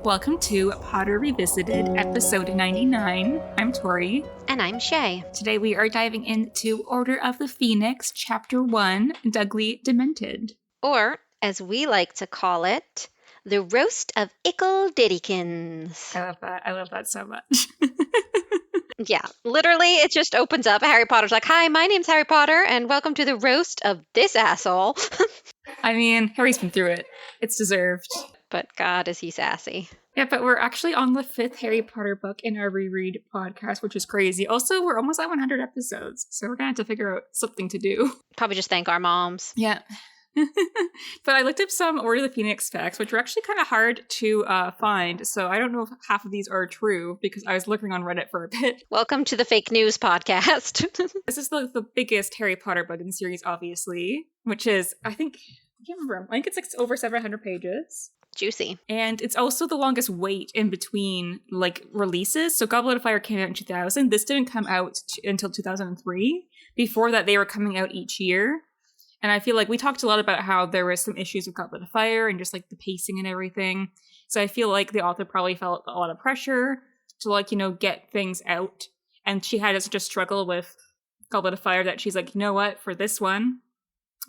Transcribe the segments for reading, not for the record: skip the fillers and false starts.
Welcome to Potter Revisited, episode 99. I'm Tori. And I'm Shay. Today we are diving into Order of the Phoenix, Chapter 1, Dudley Demented. Or, as we like to call it, the Roast of Ickle Diddykins. I love that. I love that so much. Yeah, literally it just opens up. Harry Potter's like, "Hi, my name's Harry Potter, and welcome to the roast of this asshole." I mean, Harry's been through it. It's deserved. But God, is he sassy. Yeah, but we're actually on the 5th Harry Potter book in our reread podcast, which is crazy. Also, we're almost at 100 episodes, so we're going to have to figure out something to do. Probably just thank our moms. Yeah. But I looked up some Order of the Phoenix facts, which were actually kind of hard to find, so I don't know if half of these are true, because I was looking on Reddit for a bit. Welcome to the fake news podcast. This is the biggest Harry Potter book in the series, obviously, which is, I can't remember, I think it's like over 700 pages. Juicy. And it's also the longest wait in between, like, releases. So Goblet of Fire came out in 2000. This didn't come out until 2003. Before that, they were coming out each year. And I feel like we talked a lot about how there was some issues with Goblet of Fire and just, like, the pacing and everything. So I feel like the author probably felt a lot of pressure to, like, get things out. And she had such a struggle with Goblet of Fire that she's like, you know what, for this one,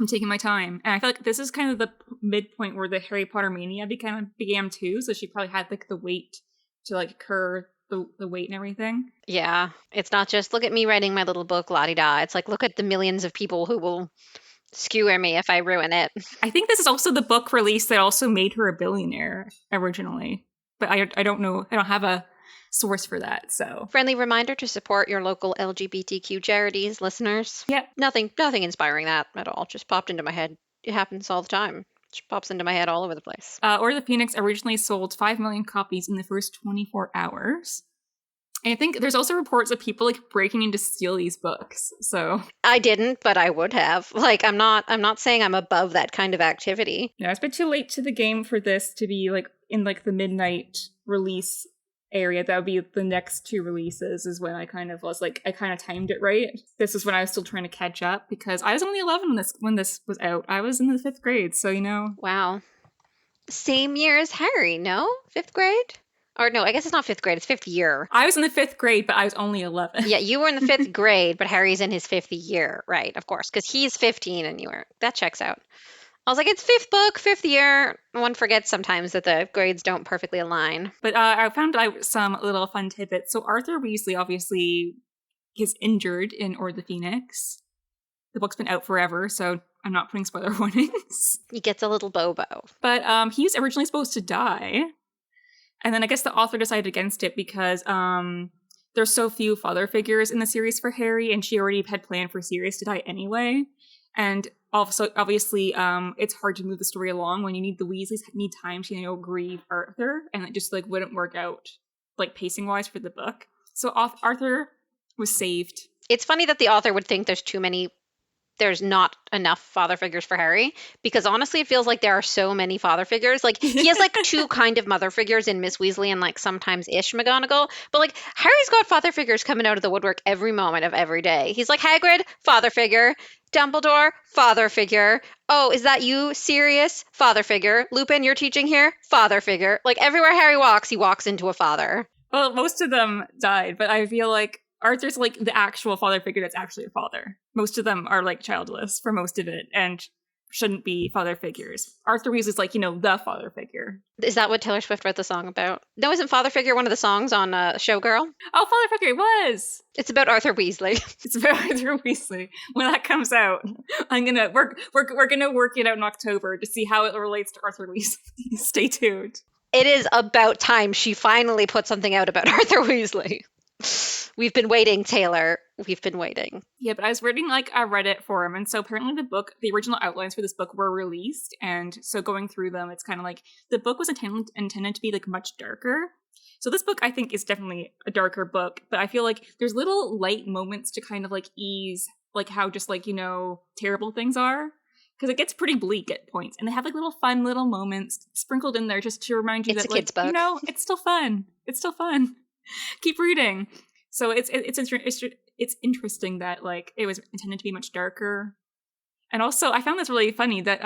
I'm taking my time. And I feel like this is kind of the midpoint where the Harry Potter mania began too. So she probably had, like, the weight to, like, cur the weight and everything. Yeah. It's not just, look at me writing my little book, la-di-da. It's like, look at the millions of people who will skewer me if I ruin it. I think this is also the book release that also made her a billionaire originally. But I don't know. I don't have a source for that, so. Friendly reminder to support your local LGBTQ charities, listeners. Yep. Nothing inspiring that at all. Just popped into my head. It happens all the time. Just pops into my head all over the place. Order of the Phoenix originally sold 5 million copies in the first 24 hours. And I think there's also reports of people, like, breaking in to steal these books, so. I didn't, but I would have. Like, I'm not saying I'm above that kind of activity. Yeah, it's a bit too late to the game for this to be, like, in, like, the midnight release area. That would be the next two releases is when I kind of was like, I kind of timed it right. This is when I was still trying to catch up because I was only 11 when this was out. I was in the 5th grade, so Wow. Same year as Harry, no? 5th grade? Or no, I guess it's not 5th grade, it's 5th year. I was in the 5th grade, but I was only 11. Yeah, you were in the 5th grade, but Harry's in his 5th year, right, of course, because he's 15 and you were. That checks out. I was like, it's 5th book, 5th year. One forgets sometimes that the grades don't perfectly align. But I found out some little fun tidbits. So Arthur Weasley obviously is injured in Order of the Phoenix. The book's been out forever, so I'm not putting spoiler warnings. He gets a little bobo. But he was originally supposed to die. And then I guess the author decided against it because there's so few father figures in the series for Harry, and she already had planned for Sirius to die anyway. And also, obviously, it's hard to move the story along when the Weasleys need time to, grieve Arthur, and it just, like, wouldn't work out, like, pacing-wise for the book. So Arthur was saved. It's funny that the author would think there's not enough father figures for Harry, because honestly, it feels like there are so many father figures. Like, he has, like, two kind of mother figures in Miss Weasley and, like, sometimes Ish McGonagall. But, like, Harry's got father figures coming out of the woodwork every moment of every day. He's like, Hagrid, father figure. Dumbledore, father figure. Oh, is that you, Sirius? Father figure. Lupin, you're teaching here? Father figure. Like, everywhere Harry walks, he walks into a father. Well, most of them died, but I feel like Arthur's, like, the actual father figure that's actually a father. Most of them are, like, childless for most of it, and shouldn't be father figures. Arthur Weasley's, like, the father figure. Is that what Taylor Swift wrote the song about? No, isn't father figure one of the songs on Showgirl? Oh, father figure, it was! It's about Arthur Weasley. It's about Arthur Weasley. When that comes out, we're gonna work it out in October to see how it relates to Arthur Weasley. Stay tuned. It is about time she finally put something out about Arthur Weasley. We've been waiting, Taylor. We've been waiting. Yeah, but I was reading, like, a Reddit forum, and so apparently the original outlines for this book were released, and so going through them, it's kind of like, the book was intended to be, like, much darker. So this book, I think, is definitely a darker book, but I feel like there's little light moments to kind of, like, ease, like, how just, like, terrible things are. Because it gets pretty bleak at points, and they have, like, little fun little moments sprinkled in there just to remind you it's that, a kid's book. It's still fun. It's still fun. Keep reading. So it's interesting that, like, it was intended to be much darker, And also, I found this really funny that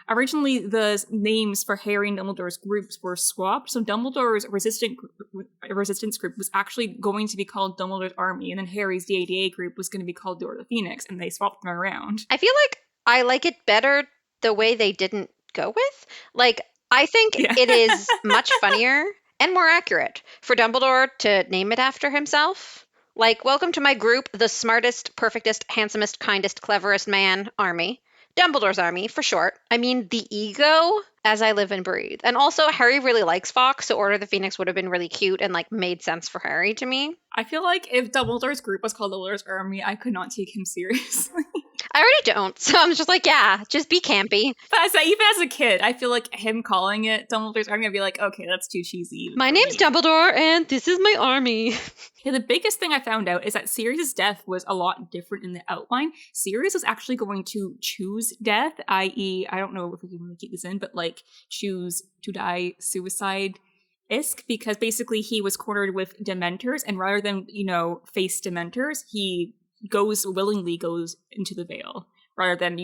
originally the names for Harry and Dumbledore's groups were swapped. So Dumbledore's resistance group was actually going to be called Dumbledore's Army, and then Harry's DADA group was going to be called the Order of the Phoenix, and they swapped them around. I feel like I like it better the way they didn't go with. Like, I think it is much funnier and more accurate for Dumbledore to name it after himself. Like, welcome to my group, the smartest, perfectest, handsomest, kindest, cleverest man army. Dumbledore's army, for short. I mean, the ego as I live and breathe. And also, Harry really likes Fox, so Order of the Phoenix would have been really cute and, like, made sense for Harry to me. I feel like if Dumbledore's group was called Dumbledore's Army, I could not take him seriously. I already don't, so I'm just like, yeah, just be campy. But even as a kid, I feel like him calling it Dumbledore's Army, I'd be like, okay, that's too cheesy. My name's Dumbledore, and this is my army. Yeah, the biggest thing I found out is that Sirius's death was a lot different in the outline. Sirius was actually going to choose death, i.e., I don't know if we can really keep this in, but like choose to die suicide-esque, because basically he was cornered with Dementors, and rather than, face Dementors, he willingly goes into the Vale, rather than,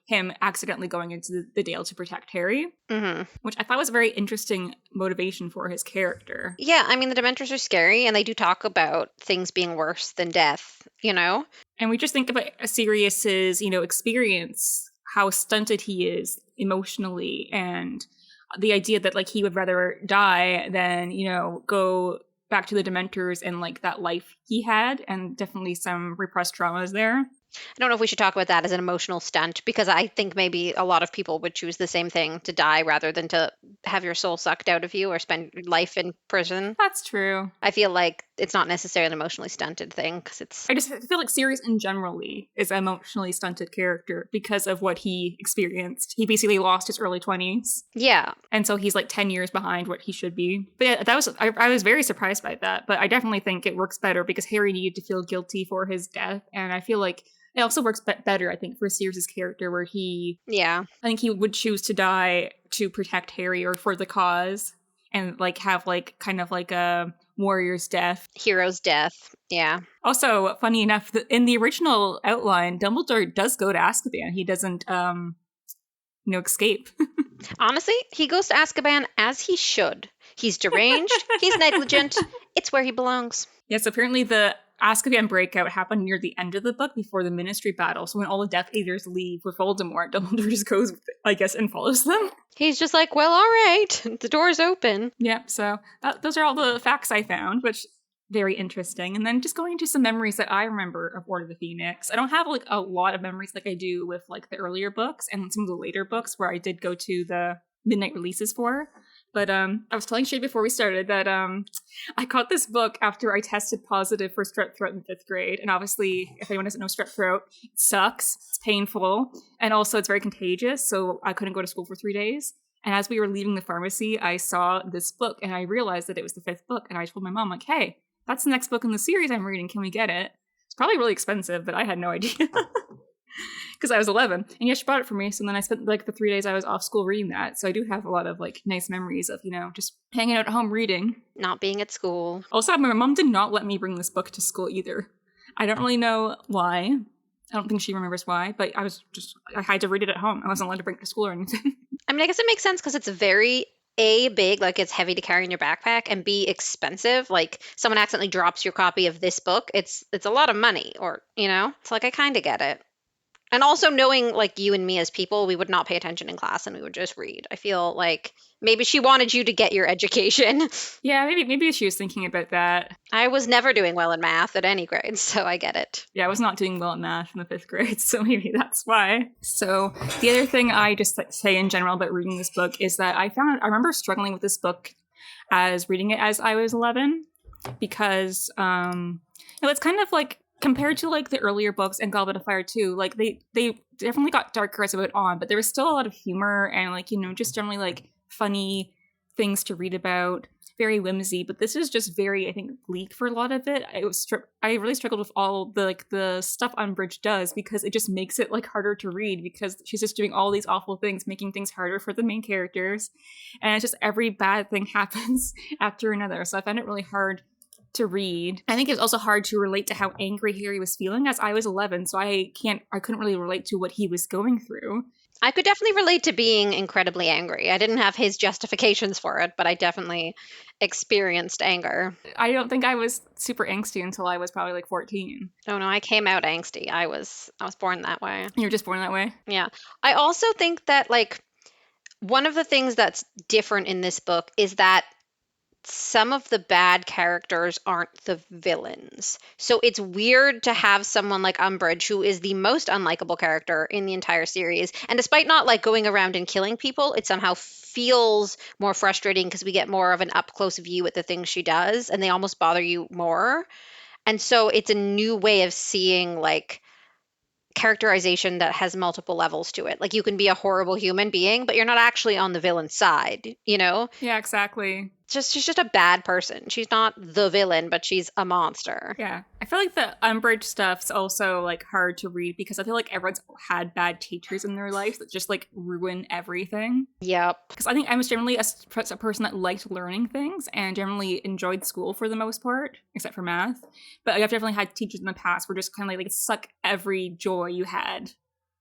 him accidentally going into the Dale to protect Harry, which I thought was a very interesting motivation for his character. Yeah, I mean, the Dementors are scary, and they do talk about things being worse than death, And we just think about Sirius's, experience, how stunted he is emotionally, and the idea that, like, he would rather die than, go back to the Dementors and, like, that life he had, and definitely some repressed traumas there. I don't know if we should talk about that as an emotional stunt, because I think maybe a lot of people would choose the same thing, to die rather than to have your soul sucked out of you or spend life in prison. That's true. I feel like it's not necessarily an emotionally stunted thing, because I just feel like Sirius in generally is an emotionally stunted character because of what he experienced. He basically lost his early 20s. Yeah. And so he's like 10 years behind what he should be. But yeah, I was very surprised by that. But I definitely think it works better because Harry needed to feel guilty for his death. And I feel like it also works better, I think, for Sirius's character, where I think he would choose to die to protect Harry or for the cause, and like have like kind of like a warrior's death, hero's death. Yeah. Also, funny enough, in the original outline, Dumbledore does go to Azkaban. He doesn't, escape. Honestly, he goes to Azkaban as he should. He's deranged. He's negligent. It's where he belongs. Yes, apparently the Azkaban breakout happened near the end of the book before the Ministry battle. So when all the Death Eaters leave with Voldemort, Dumbledore just goes, I guess, and follows them. He's just like, well, all right, the door's open. Yeah, so those are all the facts I found, which very interesting. And then just going into some memories that I remember of Order of the Phoenix. I don't have like a lot of memories like I do with like the earlier books and some of the later books where I did go to the midnight releases for. But I was telling Shay before we started that I got this book after I tested positive for strep throat in 5th grade. And obviously, if anyone doesn't know strep throat, it sucks. It's painful. And also, it's very contagious. So I couldn't go to school for 3 days. And as we were leaving the pharmacy, I saw this book and I realized that it was the 5th book. And I told my mom, like, hey, that's the next book in the series I'm reading. Can we get it? It's probably really expensive, but I had no idea. Because I was 11, and yeah, she bought it for me. So then I spent like the 3 days I was off school reading that. So I do have a lot of like nice memories of, just hanging out at home reading. Not being at school. Also, my mom did not let me bring this book to school either. I don't really know why. I don't think she remembers why, but I had to read it at home. I wasn't allowed to bring it to school or anything. I mean, I guess it makes sense because it's very A, big, like it's heavy to carry in your backpack, and B, expensive. Like someone accidentally drops your copy of this book, it's a lot of money, or, it's like I kind of get it. And also knowing, like, you and me as people, we would not pay attention in class and we would just read. I feel like maybe she wanted you to get your education. Yeah, maybe she was thinking about that. I was never doing well in math at any grade, so I get it. Yeah, I was not doing well in math in the 5th grade, so maybe that's why. So the other thing I just say in general about reading this book is that I remember struggling with this book as reading it as I was 11, because it's kind of like, compared to like the earlier books and Goblet of Fire too, like they definitely got darker as it went on, but there was still a lot of humor and like, just generally like funny things to read about, very whimsy. But this is just very, I think, bleak for a lot of it. I really struggled with all the like the stuff Umbridge does, because it just makes it like harder to read, because she's just doing all these awful things, making things harder for the main characters, and it's just every bad thing happens after another. So I found it really hard to read. I think it was also hard to relate to how angry Harry was feeling, as I was 11, so I couldn't really relate to what he was going through. I could definitely relate to being incredibly angry. I didn't have his justifications for it, but I definitely experienced anger. I don't think I was super angsty until I was probably like 14. Oh no, I came out angsty. I was born that way. You were just born that way? Yeah. I also think that like one of the things that's different in this book is that some of the bad characters aren't the villains. So it's weird to have someone like Umbridge, who is the most unlikable character in the entire series. And despite not like going around and killing people, it somehow feels more frustrating because we get more of an up close view at the things she does, and they almost bother you more. And so it's a new way of seeing like characterization that has multiple levels to it. Like you can be a horrible human being, but you're not actually on the villain side, you know? Yeah, exactly. She's just a bad person. She's not the villain, but she's a monster. Yeah. I feel like the Umbridge stuff's also like hard to read because I feel like everyone's had bad teachers in their life that just like ruin everything. Yep. Because I think I was generally a person that liked learning things and generally enjoyed school for the most part, except for math. But I've definitely had teachers in the past where just kind of like suck every joy you had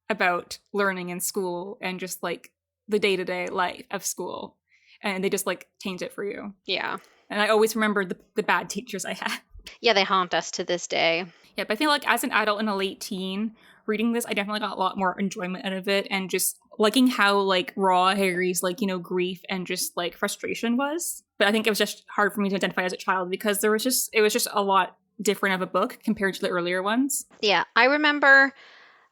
about learning in school and just like the day-to-day life of school. And they just like taint it for you. Yeah. And I always remember the bad teachers I had. Yeah, they haunt us to this day. Yeah, but I feel like as an adult and a late teen, reading this, I definitely got a lot more enjoyment out of it and just liking how like raw Harry's like, you know, grief and just like frustration was. But I think it was just hard for me to identify as a child because it was just a lot different of a book compared to the earlier ones. Yeah, I remember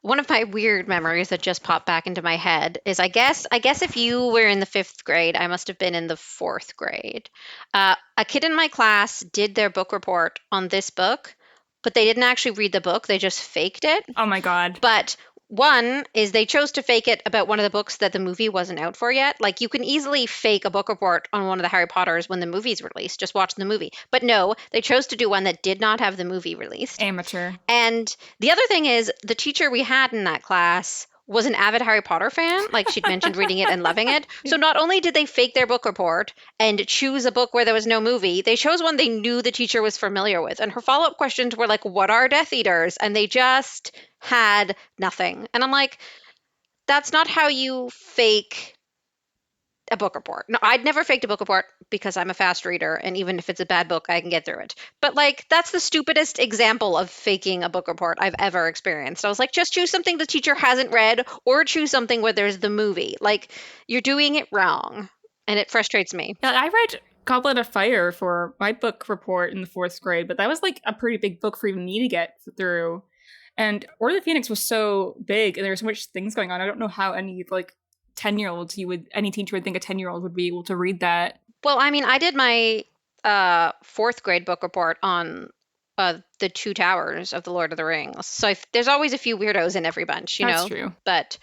one of my weird memories that just popped back into my head is I guess if you were in the 5th grade, I must have been in the 4th grade. A kid in my class did their book report on this book, but they didn't actually read the book. They just faked it. Oh my God. But one is they chose to fake it about one of the books that the movie wasn't out for yet. Like you can easily fake a book report on one of the Harry Potters when the movie's released. Just watch the movie. But no, they chose to do one that did not have the movie released. Amateur. And the other thing is the teacher we had in that class was an avid Harry Potter fan. Like she'd mentioned reading it and loving it. So not only did they fake their book report and choose a book where there was no movie, they chose one they knew the teacher was familiar with. And her follow-up questions were like, what are Death Eaters? And they just had nothing. And I'm like, that's not how you fake a book report. No, I'd never faked a book report because I'm a fast reader, and even if it's a bad book, I can get through it. But like, that's the stupidest example of faking a book report I've ever experienced. I was like, just choose something the teacher hasn't read, or choose something where there's the movie. Like, you're doing it wrong, and it frustrates me. Yeah, I read Goblet of Fire for my book report in the 4th grade, but that was like a pretty big book for even me to get through. And Order of the Phoenix was so big, and there were so much things going on. I don't know how any like 10-year-olds any teacher would think a 10-year-old would be able to read that. Well, I mean, I did my 4th grade book report on the Two Towers of the Lord of the Rings. So there's always a few weirdos in every bunch, you know? That's true. But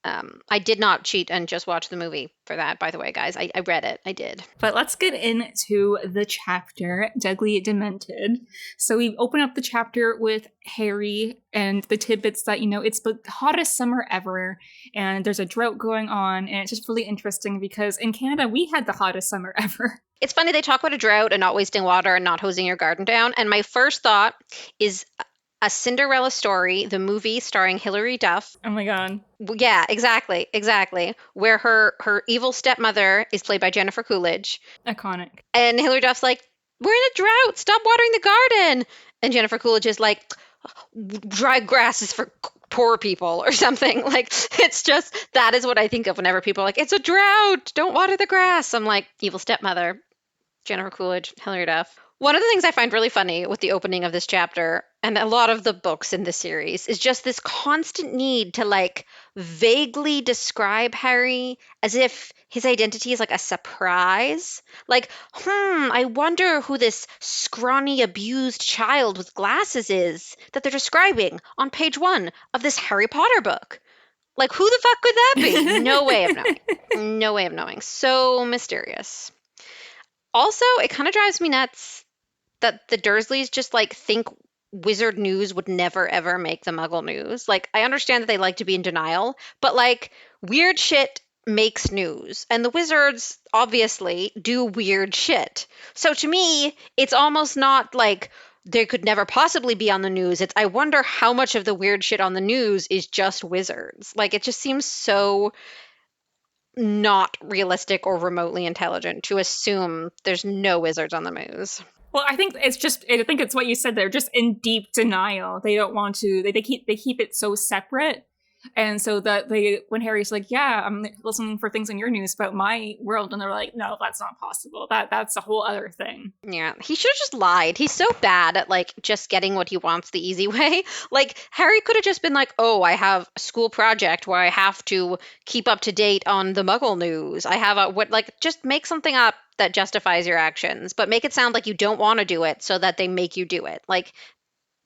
I did not cheat and just watch the movie for that, by the way, guys. I read it. I did. But let's get into the chapter, Dudley Demented. So we open up the chapter with Harry and the tidbits that, you know, it's the hottest summer ever and there's a drought going on. And it's just really interesting because in Canada, we had the hottest summer ever. It's funny, they talk about a drought and not wasting water and not hosing your garden down. And my first thought is A Cinderella Story, the movie starring Hilary Duff. Oh my God. Yeah, exactly. Where her evil stepmother is played by Jennifer Coolidge. Iconic. And Hilary Duff's like, we're in a drought. Stop watering the garden. And Jennifer Coolidge is like, dry grass is for poor people or something. Like, it's just, that is what I think of whenever people are like, it's a drought. Don't water the grass. I'm like, evil stepmother, Jennifer Coolidge, Hilary Duff. One of the things I find really funny with the opening of this chapter, and a lot of the books in this series, is just this constant need to like vaguely describe Harry as if his identity is like a surprise. Like, I wonder who this scrawny, abused child with glasses is that they're describing on page 1 of this Harry Potter book. Like, who the fuck could that be? No way of knowing. No way of knowing. So mysterious. Also, it kind of drives me nuts that the Dursleys just like think Wizard news would never ever make the Muggle news. Like, I understand that they like to be in denial, but like weird shit makes news, and the wizards obviously do weird shit. So to me, it's almost not like they could never possibly be on the news. It's I wonder how much of the weird shit on the news is just wizards. Like, it just seems so not realistic or remotely intelligent to assume there's no wizards on the news. Well, I think it's what you said. They're just in deep denial. They don't want to. They keep it so separate, and so that when Harry's like, "Yeah, I'm listening for things in your news about my world," and they're like, "No, that's not possible. That's a whole other thing." Yeah, he should have just lied. He's so bad at like just getting what he wants the easy way. Like, Harry could have just been like, "Oh, I have a school project where I have to keep up to date on the Muggle news. I have just make something up that justifies your actions, but make it sound like you don't want to do it so that they make you do it." Like,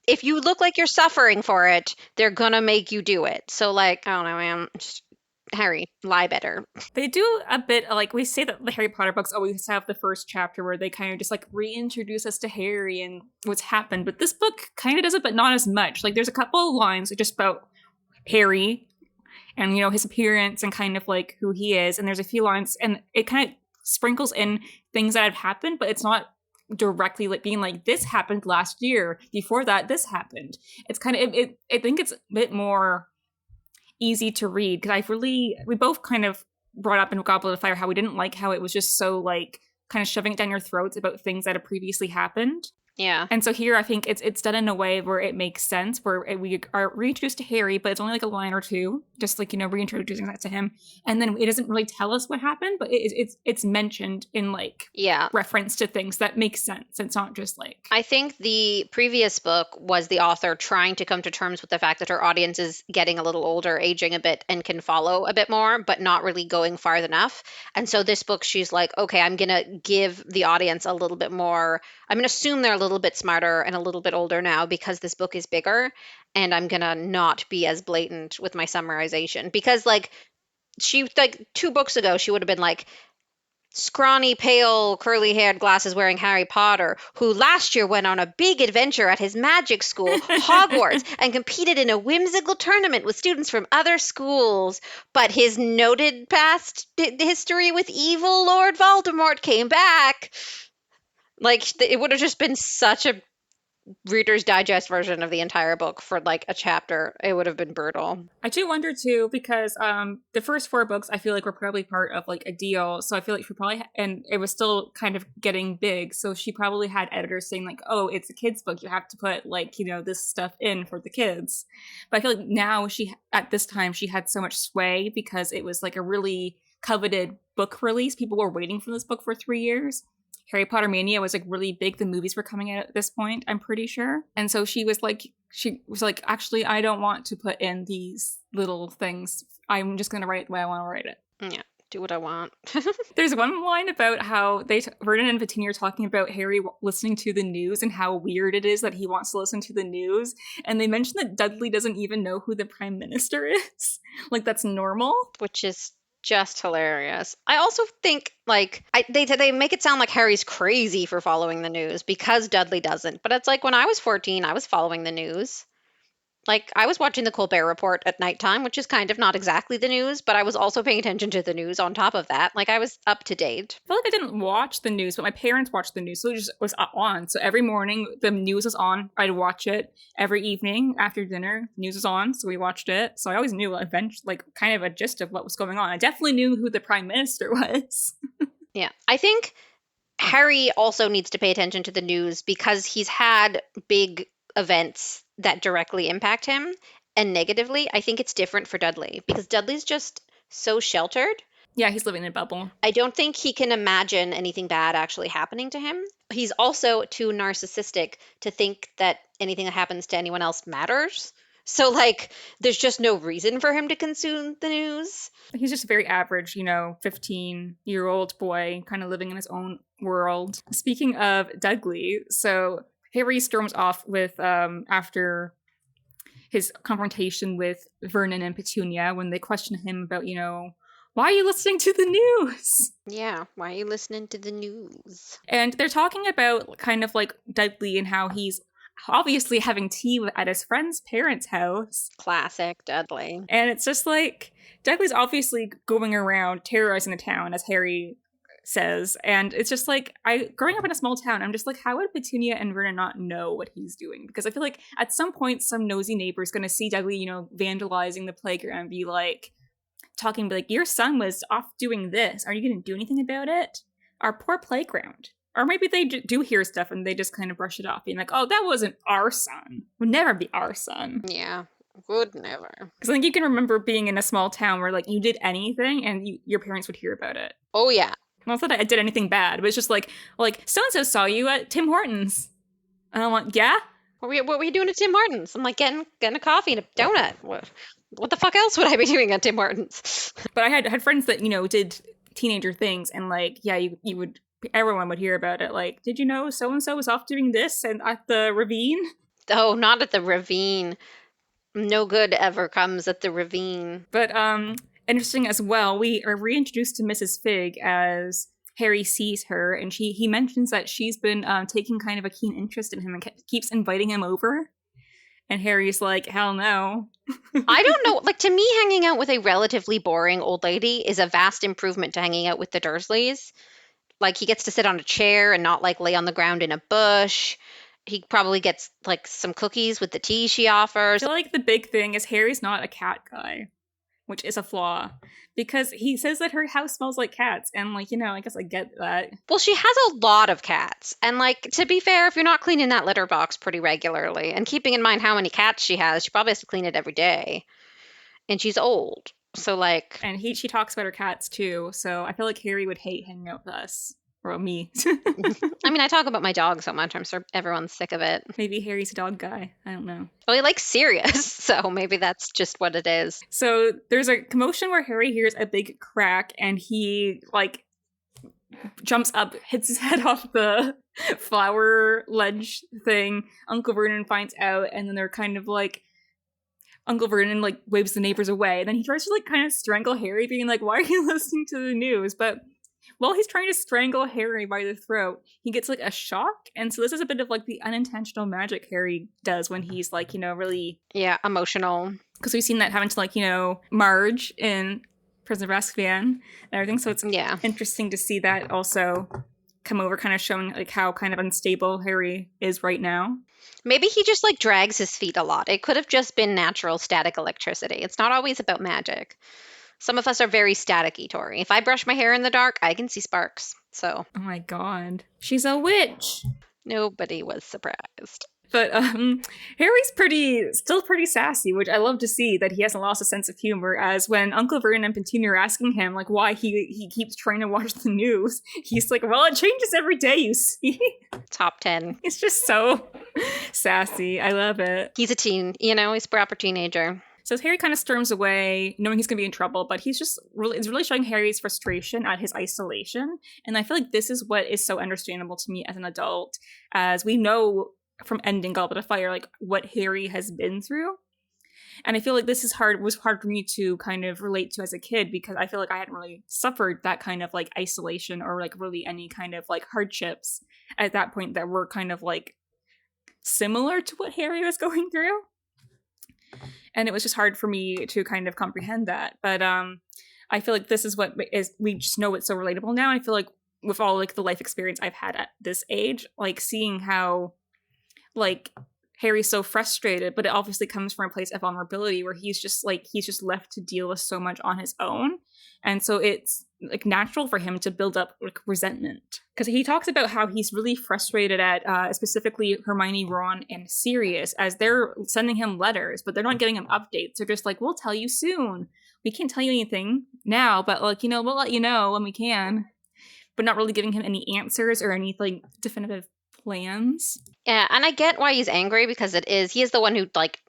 if you look like you're suffering for it, they're gonna make you do it. So, like, I don't know, man. Just, Harry, lie better. They do a bit, like, we say that the Harry Potter books always have the first chapter where they kind of just, like, reintroduce us to Harry and what's happened, but this book kind of does it, but not as much. Like, there's a couple of lines just about Harry and, his appearance and kind of, like, who he is, and there's a few lines, and it kind of sprinkles in things that have happened, but it's not directly like being like, this happened last year, before that this happened. It's kind of I think it's a bit more easy to read, because we both kind of brought up in Goblet of Fire how we didn't like how it was just so like kind of shoving it down your throats about things that have previously happened. Yeah. And so here I think it's done in a way where it makes sense, where we are reintroduced to Harry, but it's only like a line or two, just like, reintroducing that to him. And then it doesn't really tell us what happened, but it's mentioned in like reference to things that make sense. It's not just like... I think the previous book was the author trying to come to terms with the fact that her audience is getting a little older, aging a bit, and can follow a bit more, but not really going far enough. And so this book, she's like, okay, I'm going to give the audience a little bit more. I'm going to assume they're a little bit smarter and a little bit older now because this book is bigger, and I'm going to not be as blatant with my summarization, because like 2 books ago, she would have been like, scrawny, pale, curly-haired, glasses-wearing Harry Potter, who last year went on a big adventure at his magic school, Hogwarts, and competed in a whimsical tournament with students from other schools. But his noted past history with evil Lord Voldemort came back. Like, it would have just been such a Reader's Digest version of the entire book for like a chapter. It would have been brutal. I do wonder too, because the first 4 books I feel like were probably part of like a deal, so I feel like she probably and it was still kind of getting big, so she probably had editors saying like, oh, it's a kid's book, you have to put like this stuff in for the kids. But I feel like now at this time she had so much sway because it was like a really coveted book release. People were waiting for this book for 3 years. Harry Potter Mania was like really big. The movies were coming out at this point, I'm pretty sure. And so she was like, actually, I don't want to put in these little things. I'm just going to write it the way I want to write it. Yeah, do what I want. There's one line about how Vernon and Petunia are talking about Harry listening to the news and how weird it is that he wants to listen to the news. And they mention that Dudley doesn't even know who the Prime Minister is. Like, that's normal. Which is just hilarious. I also think like they make it sound like Harry's crazy for following the news because Dudley doesn't. But it's like, when I was 14, I was following the news. Like, I was watching the Colbert Report at nighttime, which is kind of not exactly the news, but I was also paying attention to the news on top of that. Like, I was up to date. I feel like I didn't watch the news, but my parents watched the news, so it just was on. So every morning, the news was on. I'd watch it. Every evening after dinner, the news was on, so we watched it. So I always knew like kind of a gist of what was going on. I definitely knew who the Prime Minister was. Yeah, I think Harry also needs to pay attention to the news because he's had big events that directly impact him and negatively. I think it's different for Dudley because Dudley's just so sheltered. Yeah, he's living in a bubble. I don't think he can imagine anything bad actually happening to him. He's also too narcissistic to think that anything that happens to anyone else matters. So, like, there's just no reason for him to consume the news. He's just a very average, 15-year-old boy kind of living in his own world. Speaking of Dudley, so Harry storms off with, after his confrontation with Vernon and Petunia, when they question him about, why are you listening to the news? Yeah, why are you listening to the news? And they're talking about kind of like Dudley and how he's obviously having tea at his friend's parents' house. Classic Dudley. And it's just like, Dudley's obviously going around terrorizing the town, as Harry says. And it's just like, growing up in a small town, I'm just like, how would Petunia and Vernon not know what he's doing? Because I feel like at some point, some nosy neighbor is going to see Dudley, you know, vandalizing the playground and be like, talking, be like, your son was off doing this. Are you going to do anything about it? Our poor playground. Or maybe they do hear stuff and they just kind of brush it off, being like, oh, that wasn't our son. Would never be our son. Yeah. Would never. Because I think you can remember being in a small town where, like, you did anything and your parents would hear about it. Oh, yeah. Not that I did anything bad, but it's just like so-and-so saw you at Tim Hortons. And I'm like, yeah? What were you doing at Tim Hortons? I'm like, getting a coffee and a donut. What the fuck else would I be doing at Tim Hortons? But I had friends that, you know, did teenager things, and, like, yeah, you would, everyone would hear about it. Like, did you know so-and-so was off doing this and at the ravine? Oh, not at the ravine. No good ever comes at the ravine. But interesting as well, we are reintroduced to Mrs. Figg as Harry sees her, and he mentions that she's been taking kind of a keen interest in him and keeps inviting him over. And Harry's like, hell no. I don't know. Like, to me, hanging out with a relatively boring old lady is a vast improvement to hanging out with the Dursleys. Like, he gets to sit on a chair and not, like, lay on the ground in a bush. He probably gets, like, some cookies with the tea she offers. I feel like the big thing is Harry's not a cat guy, which is a flaw. Because he says that her house smells like cats. And, like, you know, I guess I get that. Well, she has a lot of cats. And, like, to be fair, if you're not cleaning that litter box pretty regularly, and keeping in mind how many cats she has, she probably has to clean it every day. And she's old. So, like... And she talks about her cats, too. So I feel like Harry would hate hanging out with us. Or me. I mean, I talk about my dog so much. I'm sure everyone's sick of it. Maybe Harry's a dog guy. I don't know. Well, he likes Sirius, so maybe that's just what it is. So there's a commotion where Harry hears a big crack and he, like, jumps up, hits his head off the flower ledge thing. Uncle Vernon finds out, and then they're kind of like, Uncle Vernon, like, waves the neighbors away. And then he tries to, like, kind of strangle Harry, being like, why are you listening to the news? But while he's trying to strangle Harry by the throat, he gets, like, a shock. And so this is a bit of, like, the unintentional magic Harry does when he's, like, you know, really... Yeah, emotional. Because we've seen that happen to, like, you know, Marge in Prisoner of Azkaban and everything. So it's interesting to see that also come over, kind of showing, like, how kind of unstable Harry is right now. Maybe he just, like, drags his feet a lot. It could have just been natural static electricity. It's not always about magic. Some of us are very staticky, Tori. If I brush my hair in the dark, I can see sparks. So. Oh my god. She's a witch. Nobody was surprised. But Harry's still pretty sassy, which I love to see that he hasn't lost a sense of humor, as when Uncle Vernon and Petunia are asking him, like, why he keeps trying to watch the news, he's like, well, it changes every day, you see. Top 10. It's just so sassy. I love it. He's a teen, you know, he's a proper teenager. So Harry kind of storms away, knowing he's going to be in trouble, but it's really showing Harry's frustration at his isolation. And I feel like this is what is so understandable to me as an adult, as we know from ending Goblet of Fire, like, what Harry has been through. And I feel like this was hard for me to kind of relate to as a kid, because I feel like I hadn't really suffered that kind of, like, isolation or, like, really any kind of, like, hardships at that point that were kind of, like, similar to what Harry was going through. And it was just hard for me to kind of comprehend that. But I feel like this is we just know it's so relatable now. I feel like with all, like, the life experience I've had at this age, like, seeing how, like, Harry's so frustrated, but it obviously comes from a place of vulnerability where he's just left to deal with so much on his own. And so it's, like, natural for him to build up, like, resentment. Because he talks about how he's really frustrated at specifically Hermione, Ron, and Sirius, as they're sending him letters, but they're not giving him updates. They're just like, we'll tell you soon. We can't tell you anything now, but, like, you know, we'll let you know when we can. But not really giving him any answers or any, like, definitive plans. Yeah, and I get why he's angry, because he is the one who, like,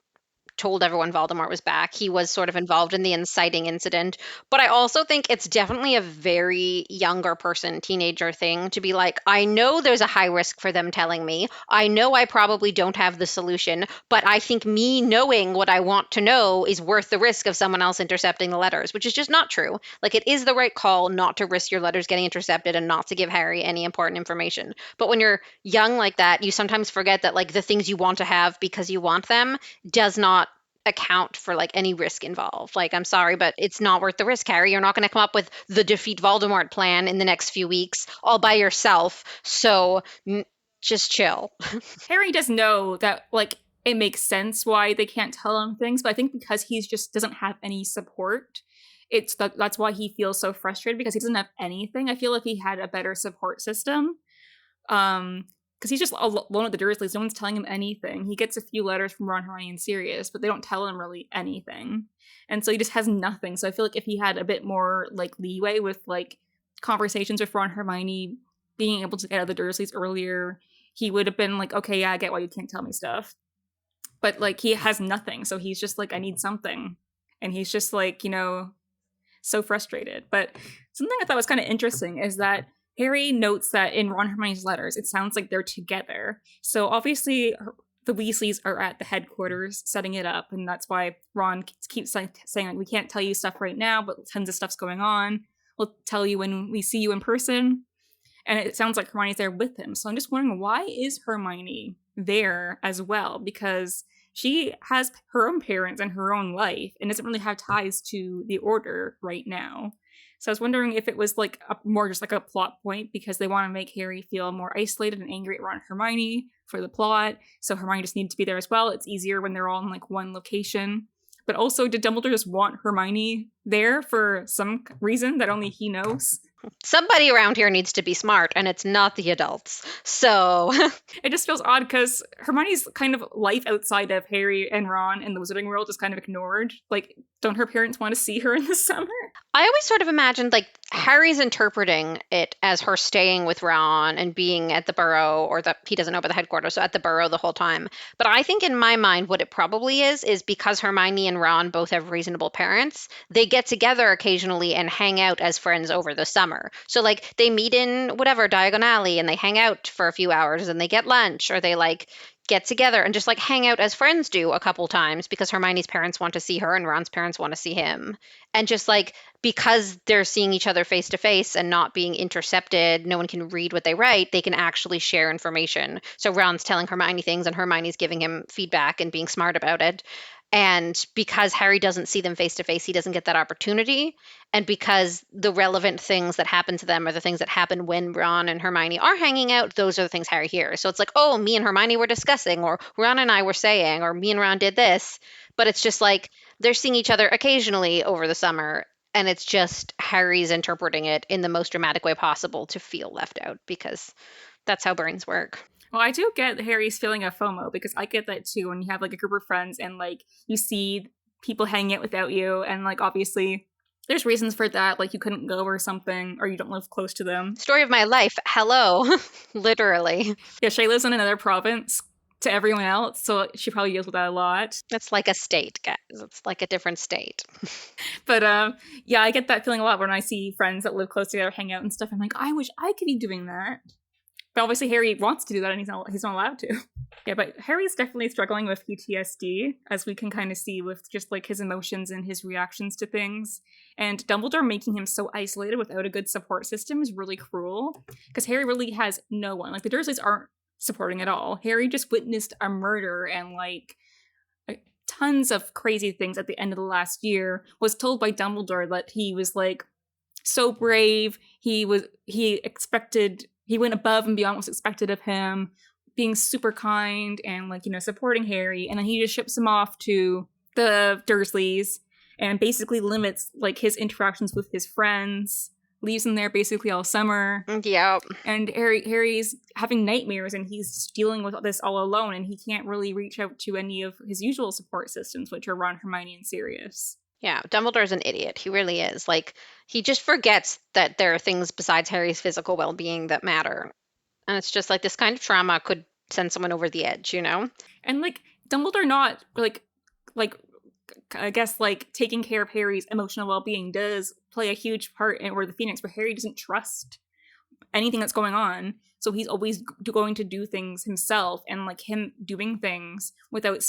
told everyone Voldemort was back. He was sort of involved in the inciting incident. But I also think it's definitely a very younger person, teenager thing to be like, I know there's a high risk for them telling me. I know I probably don't have the solution, but I think me knowing what I want to know is worth the risk of someone else intercepting the letters, which is just not true. Like, it is the right call not to risk your letters getting intercepted and not to give Harry any important information. But when you're young like that, you sometimes forget that like the things you want to have because you want them does not account for like any risk involved. Like, I'm sorry, but it's not worth the risk, Harry. You're not going to come up with the defeat Voldemort plan in the next few weeks all by yourself. So just chill. Harry does know that, like, it makes sense why they can't tell him things, but I think because he's just doesn't have any support, that's why he feels so frustrated, because he doesn't have anything. I feel if he had a better support system, because he's just alone with the Dursleys, no one's telling him anything. He gets a few letters from Ron, Hermione, and Sirius, but they don't tell him really anything, and so he just has nothing. So I feel like if he had a bit more like leeway with like conversations with Ron, Hermione, being able to get out of the Dursleys earlier, he would have been like, okay, yeah, I get why you can't tell me stuff. But like, he has nothing, so he's just like, I need something, and he's just like, so frustrated. But something I thought was kind of interesting is that Harry notes that in Ron and Hermione's letters, it sounds like they're together. So obviously, the Weasleys are at the headquarters setting it up, and that's why Ron keeps saying like, we can't tell you stuff right now, but tons of stuff's going on. We'll tell you when we see you in person. And it sounds like Hermione's there with him. So I'm just wondering, why is Hermione there as well? Because she has her own parents and her own life and doesn't really have ties to the Order right now. So I was wondering if it was like more just like a plot point because they want to make Harry feel more isolated and angry at Ron and Hermione for the plot. So Hermione just needs to be there as well. It's easier when they're all in like one location. But also, did Dumbledore just want Hermione there for some reason that only he knows? Somebody around here needs to be smart, and it's not the adults. So it just feels odd because Hermione's kind of life outside of Harry and Ron in the Wizarding World is kind of ignored. Like, don't her parents want to see her in the summer? I always sort of imagined like Harry's interpreting it as her staying with Ron and being at the Burrow, or that he doesn't know about the headquarters, so at the Burrow the whole time. But I think in my mind what it probably is because Hermione and Ron both have reasonable parents, they get together occasionally and hang out as friends over the summer. So like they meet in whatever Diagon Alley and they hang out for a few hours and they get lunch, or they like get together and just like hang out as friends do a couple times because Hermione's parents want to see her and Ron's parents want to see him. And just like because they're seeing each other face to face and not being intercepted, no one can read what they write, they can actually share information. So Ron's telling Hermione things and Hermione's giving him feedback and being smart about it. And because Harry doesn't see them face to face, he doesn't get that opportunity. And because the relevant things that happen to them are the things that happen when Ron and Hermione are hanging out, those are the things Harry hears. So it's like, oh, me and Hermione were discussing, or Ron and I were saying, or me and Ron did this. But it's just like they're seeing each other occasionally over the summer. And it's just Harry's interpreting it in the most dramatic way possible to feel left out, because that's how brains work. Well, I do get Harry's feeling of FOMO, because I get that too when you have like a group of friends and like you see people hanging out without you, and like obviously there's reasons for that, like you couldn't go or something, or you don't live close to them. Story of my life. Hello. Literally. Yeah, Shay lives in another province to everyone else, so she probably deals with that a lot. It's like a state, guys. It's like a different state. But yeah, I get that feeling a lot when I see friends that live close together hang out and stuff. I'm like, I wish I could be doing that. But obviously Harry wants to do that and he's not allowed to. Yeah, but Harry's definitely struggling with PTSD, as we can kind of see with just like his emotions and his reactions to things. And Dumbledore making him so isolated without a good support system is really cruel, because Harry really has no one. Like, the Dursleys aren't supporting at all. Harry just witnessed a murder and like tons of crazy things at the end of the last year, was told by Dumbledore that he was like so brave, he went above and beyond what was expected of him, being super kind and like, supporting Harry. And then he just ships him off to the Dursleys and basically limits like his interactions with his friends, leaves him there basically all summer. Yeah. And Harry's having nightmares and he's dealing with this all alone, and he can't really reach out to any of his usual support systems, which are Ron, Hermione, and Sirius. Yeah, Dumbledore's an idiot. He really is. Like, he just forgets that there are things besides Harry's physical well-being that matter. And it's just like this kind of trauma could send someone over the edge, And like, Dumbledore not like like, I guess, like, taking care of Harry's emotional well-being does play a huge part in Order of the Phoenix, where Harry doesn't trust anything that's going on, so he's always going to do things himself, and, like, him doing things without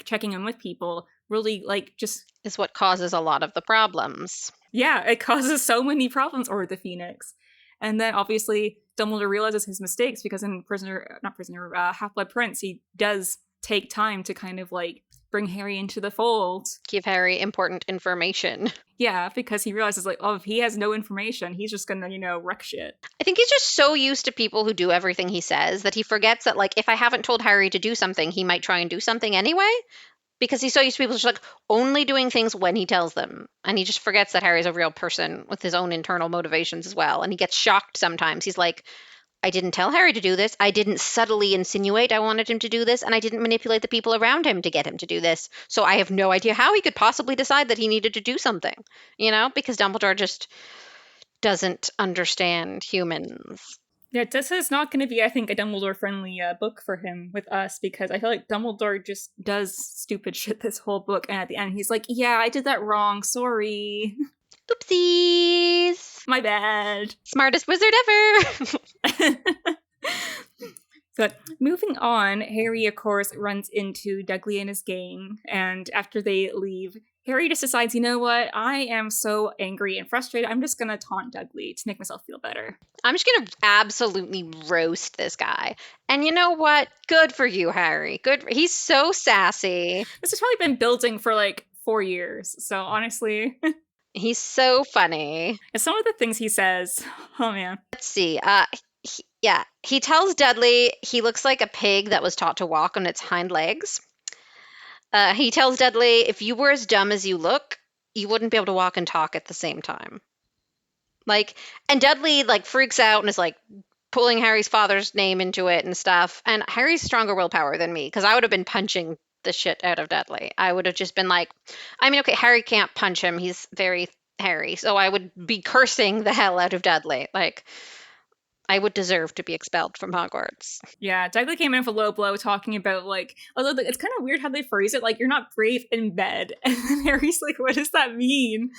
checking in with people really, like, just... is what causes a lot of the problems. Yeah, it causes so many problems, Order of the Phoenix. And then, obviously, Dumbledore realizes his mistakes, because in Half-Blood Prince, he does take time to kind of, like, bring Harry into the fold. Give Harry important information. Yeah, because he realizes, like, oh, if he has no information, he's just gonna, wreck shit. I think he's just so used to people who do everything he says that he forgets that, like, if I haven't told Harry to do something, he might try and do something anyway. Because he's so used to people just, like, only doing things when he tells them. And he just forgets that Harry's a real person with his own internal motivations as well. And he gets shocked sometimes. He's like, I didn't tell Harry to do this. I didn't subtly insinuate I wanted him to do this. And I didn't manipulate the people around him to get him to do this. So I have no idea how he could possibly decide that he needed to do something. Because Dumbledore just doesn't understand humans. Yeah, this is not going to be, I think, a Dumbledore-friendly book for him with us, because I feel like Dumbledore just does stupid shit this whole book, and at the end he's like, yeah, I did that wrong, sorry. Oopsies! My bad. Smartest wizard ever! So, moving on, Harry, of course, runs into Dudley and his gang, and after they leave, Harry just decides, you know what, I am so angry and frustrated, I'm just gonna taunt Dudley to make myself feel better. I'm just gonna absolutely roast this guy. And you know what? Good for you, Harry. He's so sassy. This has probably been building for like 4 years, so honestly... He's so funny. And some of the things he says, oh man. Let's see, he tells Dudley he looks like a pig that was taught to walk on its hind legs. He tells Dudley, if you were as dumb as you look, you wouldn't be able to walk and talk at the same time. Like, and Dudley, like, freaks out and is, like, pulling Harry's father's name into it and stuff. And Harry's stronger willpower than me, because I would have been punching the shit out of Dudley. I would have just been like, I mean, okay, Harry can't punch him. He's very Harry. So I would be cursing the hell out of Dudley. Like, I would deserve to be expelled from Hogwarts. Yeah, Dudley came in with a low blow talking about, like, although it's kind of weird how they phrase it, like, you're not brave in bed. And then Harry's like, what does that mean?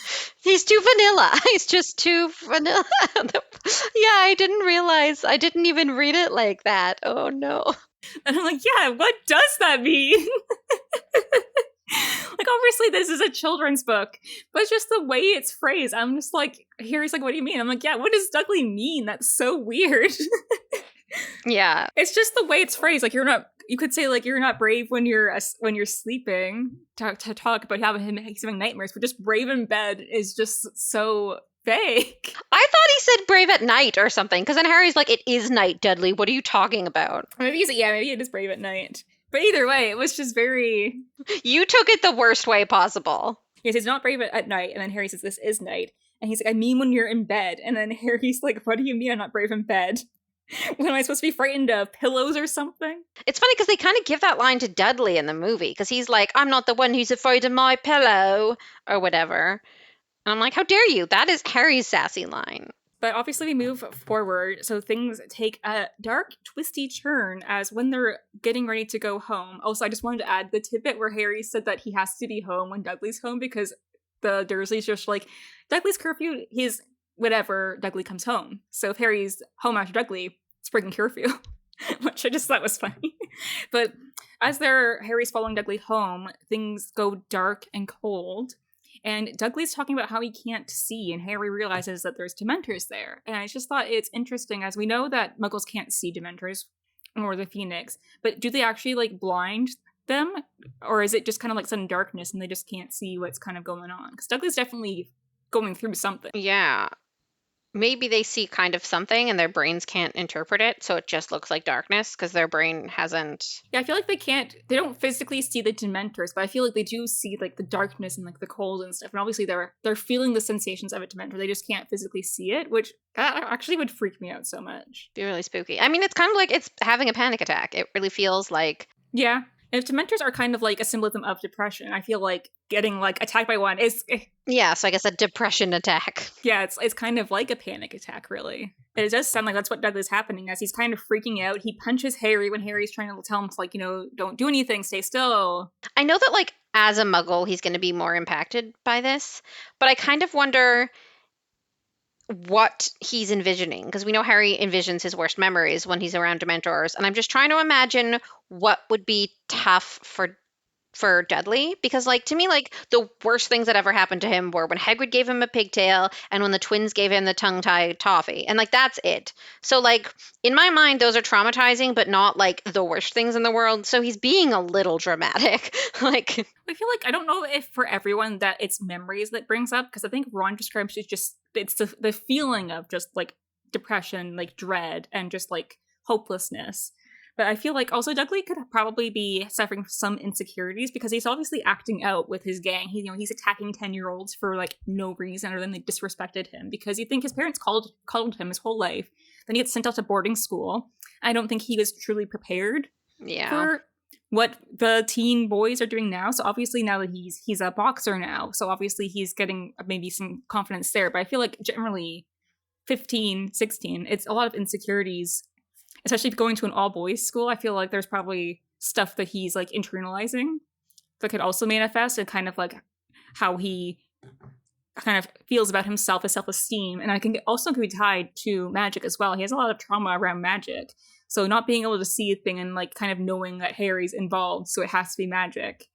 He's too vanilla. He's just too vanilla. Yeah, I didn't realize. I didn't even read it like that. Oh, no. And I'm like, yeah, what does that mean? Like, obviously this is a children's book, but it's just the way it's phrased. I'm just like, Harry's like, what do you mean? I'm like, yeah, what does Dudley mean? That's so weird. Yeah. It's just the way it's phrased. Like, you could say, like, you're not brave when you're sleeping, to talk about he's having nightmares, but just brave in bed is just so fake. I thought he said brave at night or something, because then Harry's like, it is night, Dudley. What are you talking about? Maybe it is brave at night. But either way, it was just very... You took it the worst way possible. Yes, he's not brave at night, and then Harry says, this is night. And he's like, I mean when you're in bed. And then Harry's like, what do you mean I'm not brave in bed? When am I supposed to be frightened of pillows or something? It's funny because they kind of give that line to Dudley in the movie, because he's like, I'm not the one who's afraid of my pillow, or whatever. And I'm like, how dare you? That is Harry's sassy line. But obviously we move forward, so things take a dark, twisty turn as when they're getting ready to go home. Also, I just wanted to add the tidbit where Harry said that he has to be home when Dudley's home, because the Dursleys just like, Dudley's curfew, he's whatever, Dudley comes home. So if Harry's home after Dudley, it's breaking curfew, which I just thought was funny. But as Harry's following Dudley home, things go dark and cold. And Dudley's talking about how he can't see, and Harry realizes that there's Dementors there. And I just thought it's interesting, as we know that Muggles can't see Dementors or the Phoenix, but do they actually, like, blind them? Or is it just kind of like sudden darkness and they just can't see what's kind of going on? Because Dudley's definitely going through something. Yeah. Maybe they see kind of something and their brains can't interpret it, so it just looks like darkness because their brain hasn't... Yeah, I feel like they don't physically see the Dementors, but I feel like they do see, like, the darkness and, like, the cold and stuff. And obviously they're feeling the sensations of a Dementor. They just can't physically see it, which actually would freak me out so much. Be really spooky. I mean, it's kind of like it's having a panic attack. It really feels like... Yeah. And if Dementors are kind of like a symbolism of depression, I feel like getting, like, attacked by one is... Yeah, so I guess a depression attack. Yeah, it's kind of like a panic attack, really. It does sound like that's what Dudley's happening, as he's kind of freaking out. He punches Harry when Harry's trying to tell him to, like, don't do anything, stay still. I know that, like, as a muggle, he's going to be more impacted by this. But I kind of wonder what he's envisioning, because we know Harry envisions his worst memories when he's around Dementors, and I'm just trying to imagine what would be tough for Dudley, because like to me, like the worst things that ever happened to him were when Hagrid gave him a pigtail and when the twins gave him the tongue-tied toffee, and like that's it. So like in my mind those are traumatizing but not like the worst things in the world, so he's being a little dramatic. Like I feel like I don't know if for everyone that it's memories that brings up, because I think Ron describes it just it's the feeling of just like depression, like dread, and just like hopelessness. But I feel like also Dudley could probably be suffering from some insecurities because he's obviously acting out with his gang. He's attacking 10-year-olds for like no reason other than they disrespected him because you think his parents called him his whole life. Then he gets sent out to boarding school. I don't think he was truly prepared for what the teen boys are doing now. So obviously now that he's a boxer now, so obviously he's getting maybe some confidence there. But I feel like generally 15, 16, it's a lot of insecurities. Especially going to an all-boys school, I feel like there's probably stuff that he's, like, internalizing that could also manifest and kind of, like, how he kind of feels about himself, his self-esteem. And I think it also could be tied to magic as well. He has a lot of trauma around magic. So not being able to see a thing and, like, kind of knowing that Harry's involved, so it has to be magic.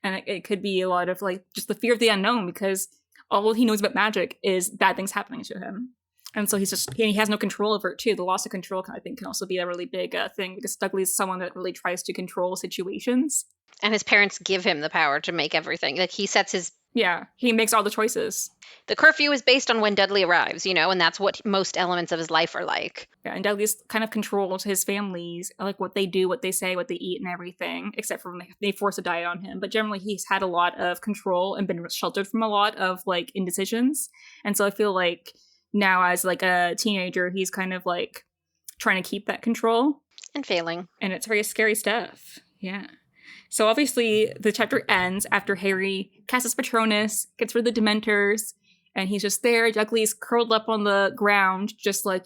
And it could be a lot of, like, just the fear of the unknown because all he knows about magic is bad things happening to him. And so he has no control over it too. The loss of control, I think, can also be a really big thing because Dudley is someone that really tries to control situations. And his parents give him the power to make everything. Like he sets his... Yeah, he makes all the choices. The curfew is based on when Dudley arrives, and that's what most elements of his life are like. Yeah, and Dudley's kind of controls his families, like what they do, what they say, what they eat, and everything, except for when they force a diet on him. But generally, he's had a lot of control and been sheltered from a lot of, like, indecisions. And so I feel like now as like a teenager, he's kind of like trying to keep that control. And failing. And it's very scary stuff. Yeah. So obviously the chapter ends after Harry casts his Patronus, gets rid of the Dementors, and he's just there. Dudley's curled up on the ground, just like,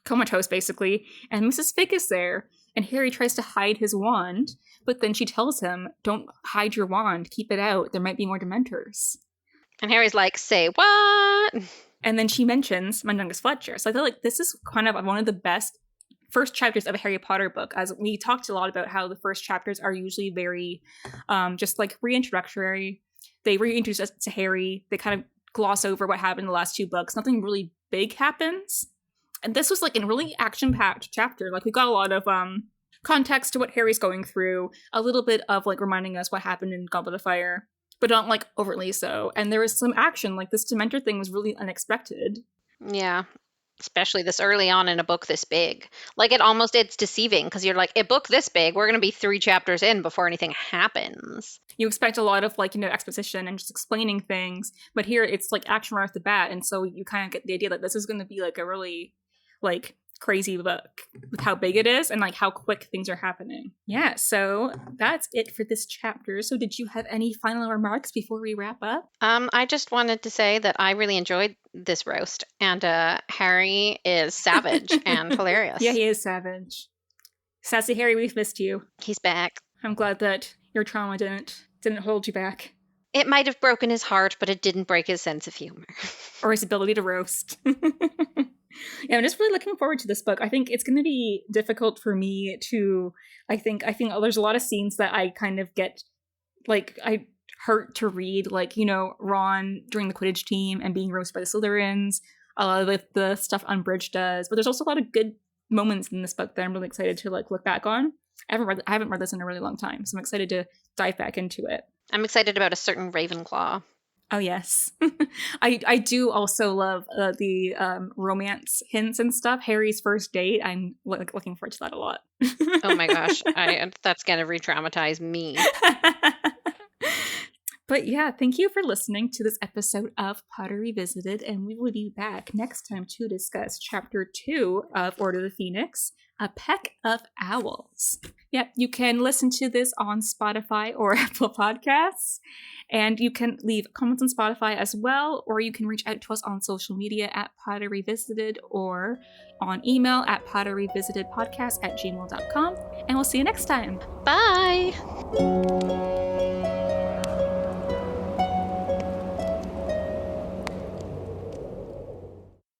comatose basically. And Mrs. Fig is there. And Harry tries to hide his wand, but then she tells him, don't hide your wand, keep it out. There might be more Dementors. And Harry's like, say what? And then she mentions Mundungus Fletcher. So I feel like this is kind of one of the best first chapters of a Harry Potter book, as we talked a lot about how the first chapters are usually very just like reintroductory. They reintroduce us to Harry. They kind of gloss over what happened in the last two books. Nothing really big happens. And this was like a really action-packed chapter. Like we got a lot of context to what Harry's going through, a little bit of like reminding us what happened in Goblet of Fire, but not like overtly so. And there was some action, like this Dementor thing was really unexpected. Yeah, especially this early on in a book this big. Like it's deceiving because you're like, a book this big, we're going to be 3 chapters in before anything happens. You expect a lot of like, exposition and just explaining things, but here it's like action right off the bat. And so you kind of get the idea that this is going to be like a really like crazy book with how big it is and like how quick things are happening. Yeah, so that's it for this chapter. So did you have any final remarks before we wrap up? I just wanted to say that I really enjoyed this roast, and Harry is savage and hilarious. Yeah, he is savage. Sassy Harry, we've missed you. He's back. I'm glad that your trauma didn't hold you back. It might have broken his heart, but it didn't break his sense of humor. Or his ability to roast. Yeah, I'm just really looking forward to this book. I think it's going to be difficult for me to, I think there's a lot of scenes that I kind of get, like, I hurt to read, like, Ron during the Quidditch team and being roasted by the Slytherins, a lot of the stuff Umbridge does, but there's also a lot of good moments in this book that I'm really excited to, like, look back on. I haven't read this in a really long time, so I'm excited to dive back into it. I'm excited about a certain Ravenclaw. Oh, yes. I do also love the romance hints and stuff. Harry's first date. I'm looking forward to that a lot. Oh my gosh. That's going to re-traumatize me. But yeah, thank you for listening to this episode of Potter Revisited, and we will be back next time to discuss Chapter 2 of Order of the Phoenix, A Peck of Owls. Yep, you can listen to this on Spotify or Apple Podcasts, and you can leave comments on Spotify as well, or you can reach out to us on social media at Potter Revisited or on email at potterrevisitedpodcast@gmail.com, and we'll see you next time. Bye!